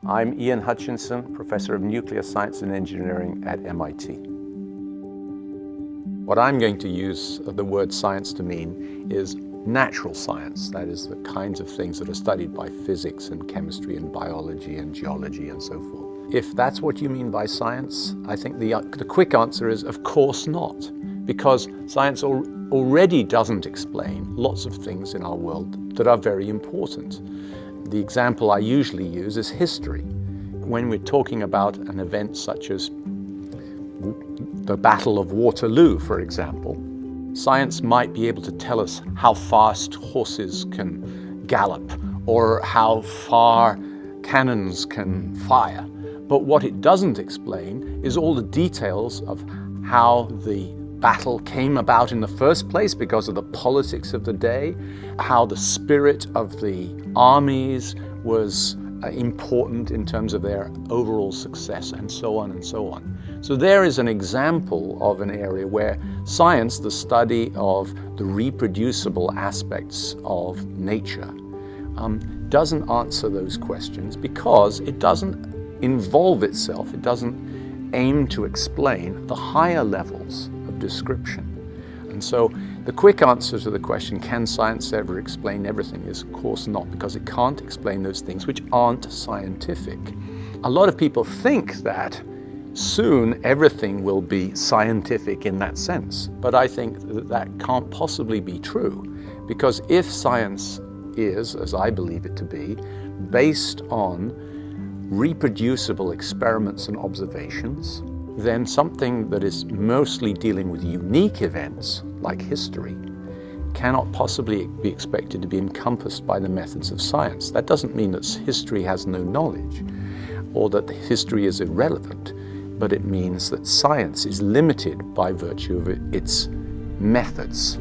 I'm Ian Hutchinson, Professor of Nuclear Science and Engineering at MIT. What I'm going to use the word science to mean is natural science, that is the kinds of things that are studied by physics and chemistry and biology and geology and so forth. If that's what you mean by science, I think the quick answer is of course not, because science already doesn't explain lots of things in our world that are very important. The example I usually use is history. When we're talking about an event such as the Battle of Waterloo, for example, science might be able to tell us how fast horses can gallop or how far cannons can fire. But what it doesn't explain is all the details of how the battle came about in the first place because of the politics of the day, how the spirit of the armies was important in terms of their overall success, and so on and so on. So there is an example of an area where science, the study of the reproducible aspects of nature, doesn't answer those questions because it doesn't involve itself, it doesn't aim to explain the higher levels of description. And so the quick answer to the question, can science ever explain everything, is of course not, because it can't explain those things which aren't scientific. A lot of people think that soon everything will be scientific in that sense, but I think that can't possibly be true, because if science is, as I believe it to be, based on reproducible experiments and observations, then something that is mostly dealing with unique events, like history, cannot possibly be expected to be encompassed by the methods of science. That doesn't mean that history has no knowledge or that history is irrelevant, but it means that science is limited by virtue of its methods.